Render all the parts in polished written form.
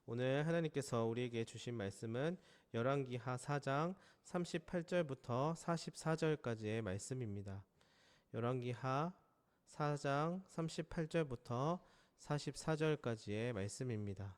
오늘 하나님께서 우리에게 주신 말씀은 열왕기하 4장 38절부터 44절까지의 말씀입니다. 열왕기하 4장 38절부터 44절까지의 말씀입니다.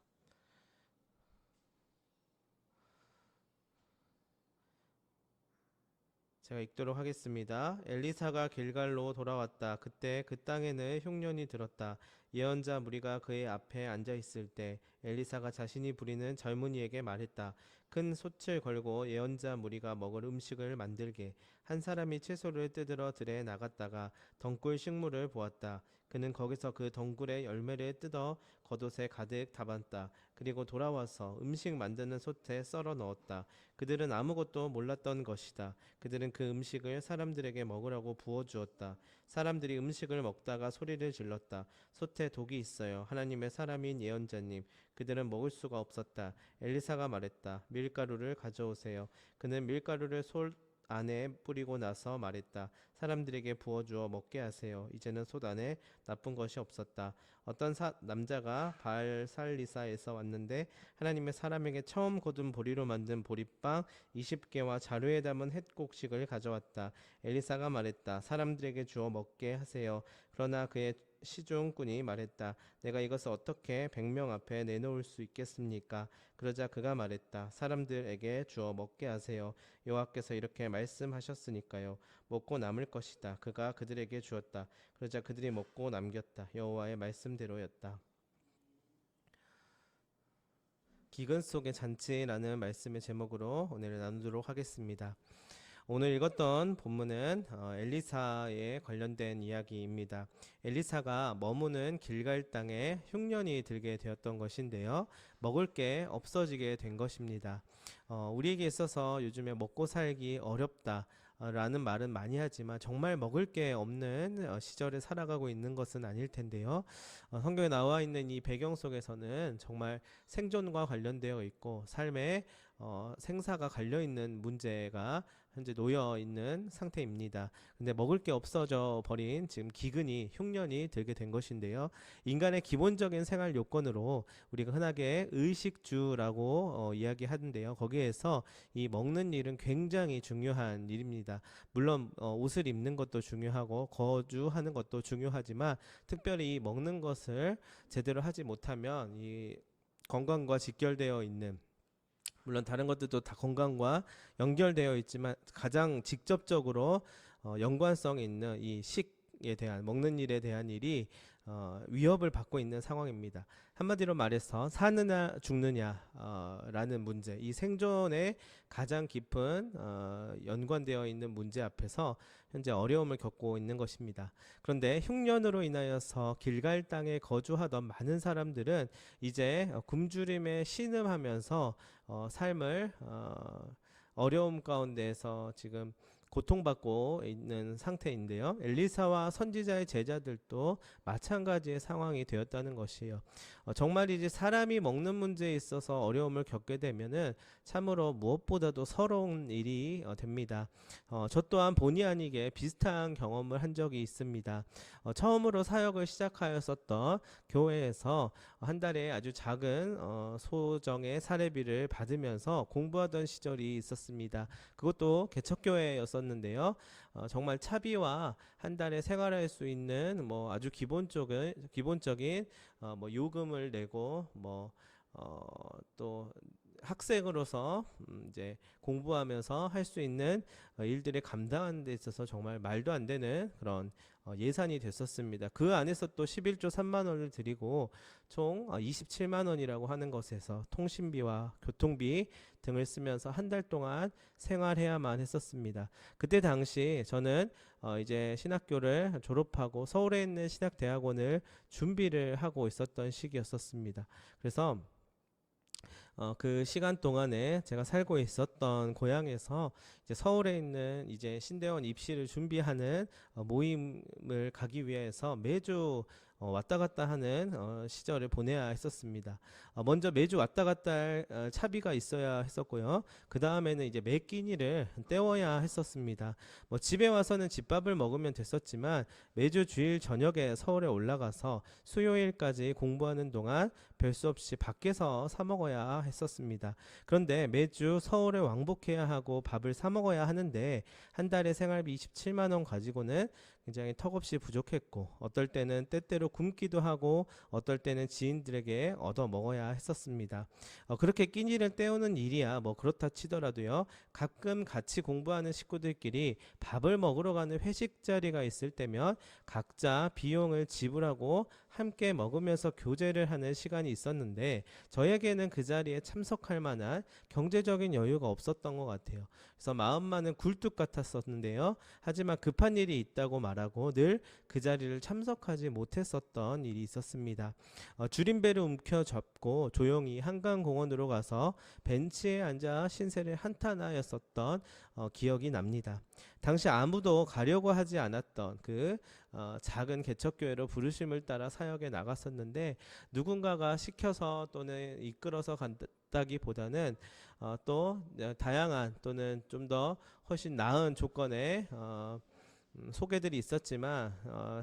제가 읽도록 하겠습니다. 엘리사가 길갈로 돌아왔다. 그때 그 땅에는 흉년이 들었다. 예언자 무리가 그의 앞에 앉아 있을 때 엘리사가 자신이 부리는 젊은이에게 말했다. 큰 솥을 걸고 예언자 무리가 먹을 음식을 만들게. 한 사람이 채소를 뜯으러 들에 나갔다가 덩굴 식물을 보았다. 그는 거기서 그 덩굴의 열매를 뜯어 겉옷에 가득 담았다. 그리고 돌아와서 음식 만드는 솥에 썰어 넣었다. 그들은 아무것도 몰랐던 것이다. 그들은 그 음식을 사람들에게 먹으라고 부어주었다. 사람들이 음식을 먹다가 소리를 질렀다. 솥에 독이 있어요. 하나님의 사람인 예언자님. 그들은 먹을 수가 없었다. 엘리사가 말했다. 밀가루를 가져오세요. 그는 밀가루를 솥 안에 뿌리고 나서 말했다. 사람들에게 부어주어 먹게 하세요. 이제는 솥 안에 나쁜 것이 없었다. 어떤 남자가 바알살리사에서 왔는데 하나님의 사람에게 처음 거둔 보리로 만든 보리빵 20개와 자루에 담은 햇곡식을 가져왔다. 엘리사가 말했다. 사람들에게 주어 먹게 하세요. 그러나 그의 시중꾼이 말했다. 내가 이것을 어떻게 100명 앞에 내놓을 수 있겠습니까? 그러자 그가 말했다. 사람들에게 주어 먹게 하세요. 여호와께서 이렇게 말씀하셨으니까요. 먹고 남을 것이다. 그가 그들에게 주었다. 그러자 그들이 먹고 남겼다. 여호와의 말씀대로였다. 기근 속의 잔치라는 말씀의 제목으로 오늘 나누도록 하겠습니다. 오늘 읽었던 본문은 엘리사에 관련된 이야기입니다. 엘리사가 머무는 길갈 땅에 흉년이 들게 되었던 것인데요. 먹을 게 없어지게 된 것입니다. 우리에게 있어서 요즘에 먹고 살기 어렵다 라는 말은 많이 하지만 정말 먹을 게 없는 시절에 살아가고 있는 것은 아닐 텐데요. 성경에 나와 있는 이 배경 속에서는 정말 생존과 관련되어 있고 삶에 생사가 갈려 있는 문제가 현재 놓여 있는 상태입니다. 근데 먹을 게 없어져 버린 지금 기근이 흉년이 들게 된 것인데요. 인간의 기본적인 생활 요건으로 우리가 흔하게 의식주라고 이야기하는데요. 거기에서 이 먹는 일은 굉장히 중요한 일입니다. 물론 옷을 입는 것도 중요하고 거주하는 것도 중요하지만 특별히 이 먹는 것을 제대로 하지 못하면 이 건강과 직결되어 있는, 물론 다른 것들도 다 건강과 연결되어 있지만 가장 직접적으로 연관성 있는 이 식에 대한, 먹는 일에 대한 일이 위협을 받고 있는 상황입니다. 한마디로 말해서 사느냐 죽느냐 라는 문제, 이 생존에 가장 깊은 연관되어 있는 문제 앞에서 현재 어려움을 겪고 있는 것입니다. 그런데 흉년으로 인하여서 길갈 땅에 거주하던 많은 사람들은 이제 굶주림에 신음하면서 삶을 어려움 가운데에서 지금 고통받고 있는 상태인데요. 엘리사와 선지자의 제자들도 마찬가지의 상황이 되었다는 것이에요. 정말이지 사람이 먹는 문제에 있어서 어려움을 겪게 되면은 참으로 무엇보다도 서러운 일이 됩니다. 저 또한 본의 아니게 비슷한 경험을 한 적이 있습니다. 처음으로 사역을 시작하였었던 교회에서 한 달에 아주 작은 소정의 사례비를 받으면서 공부하던 시절이 있었습니다. 그것도 개척교회였었는데요. 정말 차비와 한 달에 생활할 수 있는 뭐 아주 기본적인 뭐 요금을 내고 또 학생으로서 이제 공부하면서 할 수 있는 일들을 감당하는 데 있어서 정말 말도 안 되는 그런 예산이 됐었습니다. 그 안에서 또 11조 3만 원을 드리고 총 27만 원이라고 하는 것에서 통신비와 교통비 등을 쓰면서 한 달 동안 생활해야만 했었습니다. 그때 당시 저는 이제 신학교를 졸업하고 서울에 있는 신학대학원을 준비를 하고 있었던 시기였었습니다. 그래서 그 시간 동안에 제가 살고 있었던 고향에서 이제 서울에 있는 이제 신대원 입시를 준비하는 모임을 가기 위해서 매주 왔다 갔다 하는 시절을 보내야 했었습니다. 먼저 매주 왔다 갔다 할 차비가 있어야 했었고요. 그 다음에는 이제 매 끼니를 때워야 했었습니다. 뭐 집에 와서는 집밥을 먹으면 됐었지만 매주 주일 저녁에 서울에 올라가서 수요일까지 공부하는 동안 별 수 없이 밖에서 사 먹어야 했었습니다. 그런데 매주 서울에 왕복해야 하고 밥을 사 먹어야 하는데 한 달에 생활비 27만 원 가지고는 굉장히 턱없이 부족했고, 어떨 때는 때때로 굶기도 하고 어떨 때는 지인들에게 얻어 먹어야 했었습니다. 그렇게 끼니를 때우는 일이야 뭐 그렇다 치더라도요, 가끔 같이 공부하는 식구들끼리 밥을 먹으러 가는 회식 자리가 있을 때면 각자 비용을 지불하고 함께 먹으면서 교제를 하는 시간이 있었는데, 저에게는 그 자리에 참석할 만한 경제적인 여유가 없었던 것 같아요. 그래서 마음만은 굴뚝 같았었는데요, 하지만 급한 일이 있다고 말하고 늘 그 자리를 참석하지 못했었던 일이 있었습니다. 줄임배를 움켜잡고 조용히 한강공원으로 가서 벤치에 앉아 신세를 한탄하였었던 기억이 납니다. 당시 아무도 가려고 하지 않았던 그 작은 개척교회로 부르심을 따라 사역에 나갔었는데, 누군가가 시켜서 또는 이끌어서 간다기보다는 또 다양한 또는 좀 더 훨씬 나은 조건의 소개들이 있었지만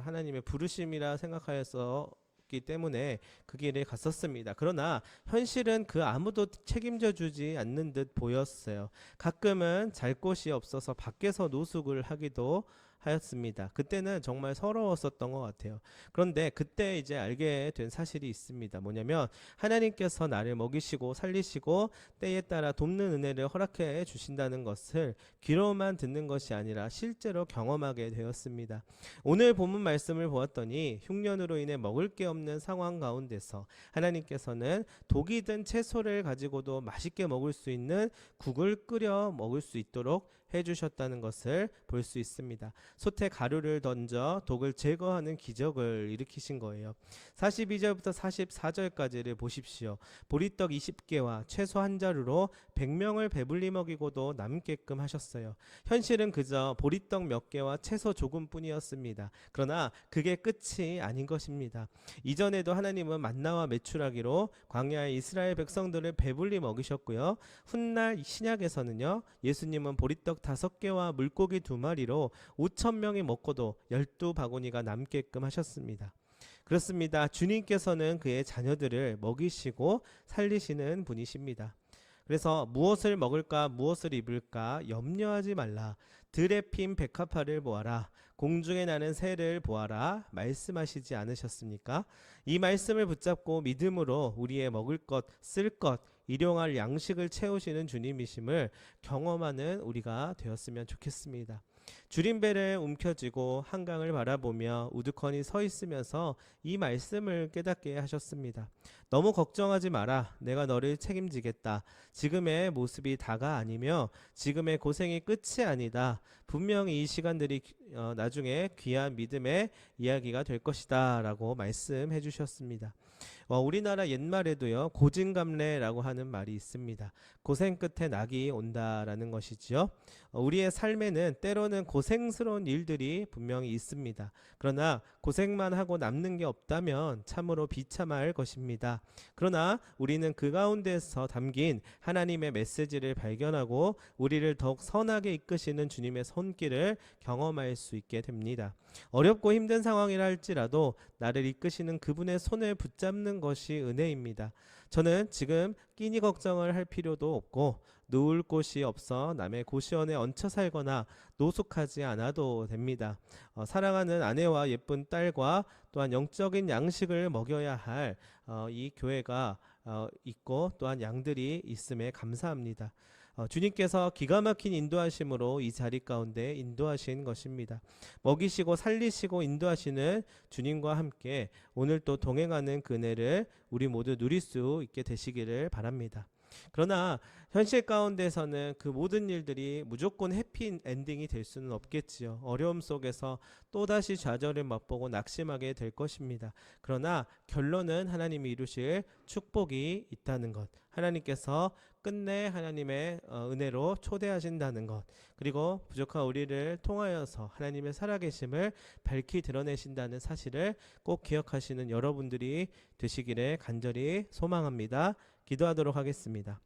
하나님의 부르심이라 생각하여서 기 때문에 그 길에 갔었습니다. 그러나 현실은 그 아무도 책임져 주지 않는 듯 보였어요. 가끔은 잘 곳이 없어서 밖에서 노숙을 하기도 하였습니다. 그때는 정말 서러웠었던 것 같아요. 그런데 그때 이제 알게 된 사실이 있습니다. 뭐냐면 하나님께서 나를 먹이시고 살리시고 때에 따라 돕는 은혜를 허락해 주신다는 것을 귀로만 듣는 것이 아니라 실제로 경험하게 되었습니다. 오늘 본문 말씀을 보았더니 흉년으로 인해 먹을 게 없는 상황 가운데서 하나님께서는 독이 든 채소를 가지고도 맛있게 먹을 수 있는 국을 끓여 먹을 수 있도록 해주셨다는 것을 볼 수 있습니다. 솥에 가루를 던져 독을 제거하는 기적을 일으키신 거예요. 42절부터 44절까지를 보십시오. 보리떡 20개와 채소 한 자루로 100명을 배불리 먹이고도 남게끔 하셨어요. 현실은 그저 보리떡 몇 개와 채소 조금뿐이었습니다. 그러나 그게 끝이 아닌 것입니다. 이전에도 하나님은 만나와 메추라기로 광야의 이스라엘 백성들을 배불리 먹이셨고요. 훗날 신약에서는요, 예수님은 보리떡 5개와 물고기 2마리로 5,000명이 먹고도 12바구니가 남게끔 하셨습니다. 그렇습니다. 주님께서는 그의 자녀들을 먹이시고 살리시는 분이십니다. 그래서 무엇을 먹을까 무엇을 입을까 염려하지 말라. 들에 핀 백합화를 보아라. 공중에 나는 새를 보아라. 말씀하시지 않으셨습니까? 이 말씀을 붙잡고 믿음으로 우리의 먹을 것, 쓸 것, 일용할 양식을 채우시는 주님이심을 경험하는 우리가 되었으면 좋겠습니다. 줄임배를 움켜쥐고 한강을 바라보며 우두커니 서 있으면서 이 말씀을 깨닫게 하셨습니다. 너무 걱정하지 마라. 내가 너를 책임지겠다. 지금의 모습이 다가 아니며 지금의 고생이 끝이 아니다. 분명히 이 시간들이 나중에 귀한 믿음의 이야기가 될 것이다 라고 말씀해 주셨습니다. 우리나라 옛말에도요, 고진감래라고 하는 말이 있습니다. 고생 끝에 낙이 온다라는 것이지요. 우리의 삶에는 때로는 고생스러운 일들이 분명히 있습니다. 그러나 고생만 하고 남는 게 없다면 참으로 비참할 것입니다. 그러나 우리는 그 가운데서 담긴 하나님의 메시지를 발견하고 우리를 더욱 선하게 이끄시는 주님의 손길을 경험할 수 있게 됩니다. 어렵고 힘든 상황이라 할지라도 나를 이끄시는 그분의 손을 붙잡는 것이 은혜입니다. 저는 지금 끼니 걱정을 할 필요도 없고 누울 곳이 없어 남의 고시원에 얹혀 살거나 노숙하지 않아도 됩니다. 사랑하는 아내와 예쁜 딸과 또한 영적인 양식을 먹여야 할 이 교회가 있고 또한 양들이 있음에 감사합니다. 주님께서 기가 막힌 인도하심으로 이 자리 가운데 인도하신 것입니다. 먹이시고 살리시고 인도하시는 주님과 함께 오늘 또 동행하는 그 은혜를 우리 모두 누릴 수 있게 되시기를 바랍니다. 그러나 현실 가운데서는 그 모든 일들이 무조건 해피 엔딩이 될 수는 없겠지요. 어려움 속에서 또다시 좌절을 맛보고 낙심하게 될 것입니다. 그러나 결론은 하나님이 이루실 축복이 있다는 것. 하나님께서 끝내 하나님의 은혜로 초대하신다는 것. 그리고 부족한 우리를 통하여서 하나님의 살아계심을 밝히 드러내신다는 사실을 꼭 기억하시는 여러분들이 되시기를 간절히 소망합니다. 기도하도록 하겠습니다.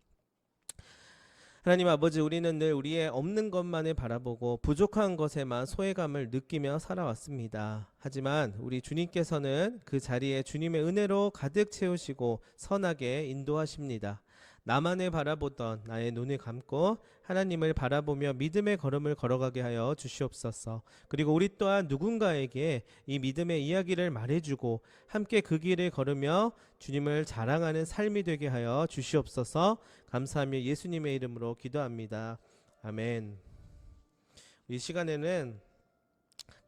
하나님 아버지, 우리는 늘 우리의 없는 것만을 바라보고 부족한 것에만 소외감을 느끼며 살아왔습니다. 하지만 우리 주님께서는 그 자리에 주님의 은혜로 가득 채우시고 선하게 인도하십니다. 나만을 바라보던 나의 눈을 감고 하나님을 바라보며 믿음의 걸음을 걸어가게 하여 주시옵소서. 그리고 우리 또한 누군가에게 이 믿음의 이야기를 말해주고 함께 그 길을 걸으며 주님을 자랑하는 삶이 되게 하여 주시옵소서. 감사하며 예수님의 이름으로 기도합니다. 아멘. 이 시간에는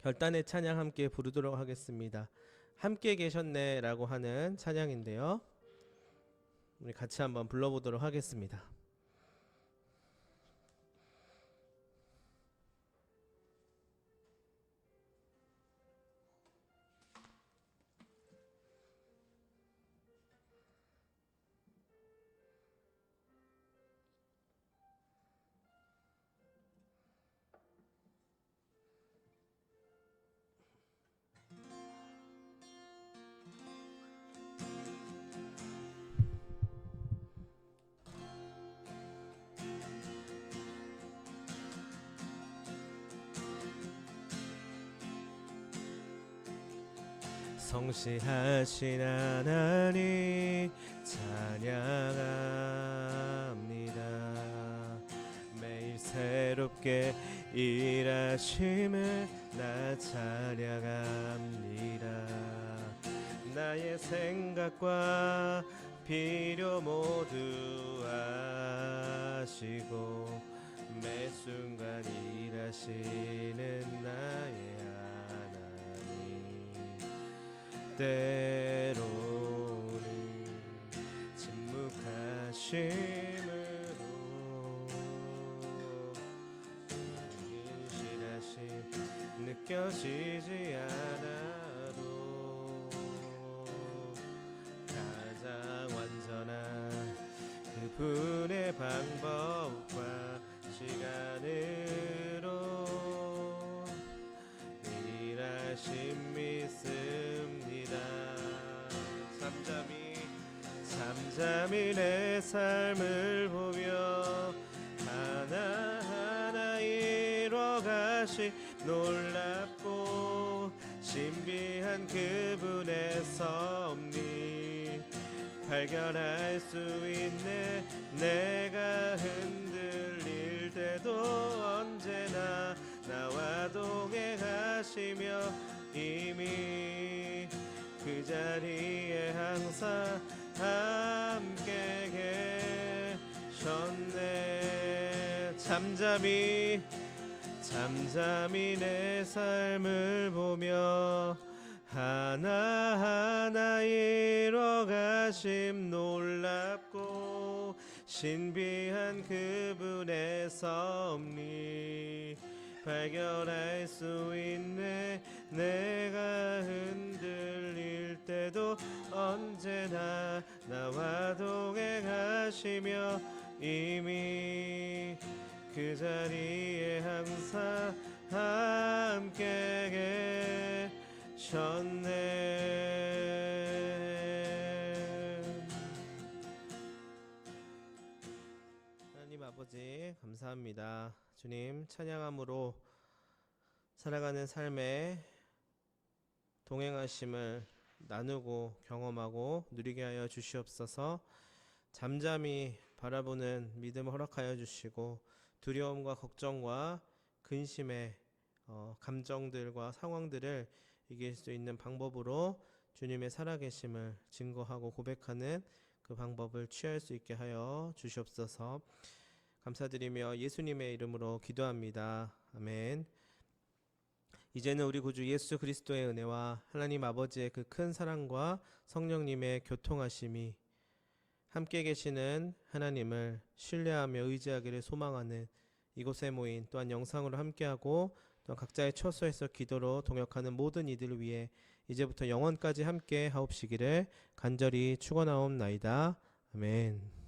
결단의 찬양 함께 부르도록 하겠습니다. 함께 계셨네 라고 하는 찬양인데요, 우리 같이 한번 불러보도록 하겠습니다. 성실하신 하나님 찬양합니다. 매일 새롭게 일하심을 나 찬양합니다. 나의 생각과 필요 모두 아시고 매 순간 일하시는 나의 때로는 침묵하심으로 진실하심 느껴지지 않아도 가장 완전한 그분의 방법과 시간으로 일하심 믿습니다. 잠잠히 내 삶을 보며 하나하나 이뤄가시 놀랍고 신비한 그분의 섭리 발견할 수 있네. 내가 흔들릴 때도 언제나 나와 동행하시며 이미 그 자리에 항상 함께 계셨네. 잠잠히 내 삶을 보며 하나하나 이뤄가심 놀랍고 신비한 그분의 섭리 발견할 수 있네. 내가 흔들릴 때도 언제나 나와 동행하시며 이미 그 자리에 항상 함께 계셨네. 하나님 아버지 감사합니다. 주님 찬양함으로 살아가는 삶에 동행하심을 나누고 경험하고 누리게 하여 주시옵소서. 잠잠히 바라보는 믿음을 허락하여 주시고 두려움과 걱정과 근심의 감정들과 상황들을 이길 수 있는 방법으로 주님의 살아계심을 증거하고 고백하는 그 방법을 취할 수 있게 하여 주시옵소서. 감사드리며 예수님의 이름으로 기도합니다. 아멘. 이제는 우리 구주 예수 그리스도의 은혜와 하나님 아버지의 그 큰 사랑과 성령님의 교통하심이 함께 계시는 하나님을 신뢰하며 의지하기를 소망하는 이곳에 모인 또한 영상으로 함께하고 또한 각자의 처소에서 기도로 동역하는 모든 이들을 위해 이제부터 영원까지 함께 하옵시기를 간절히 축원하옵나이다. 아멘.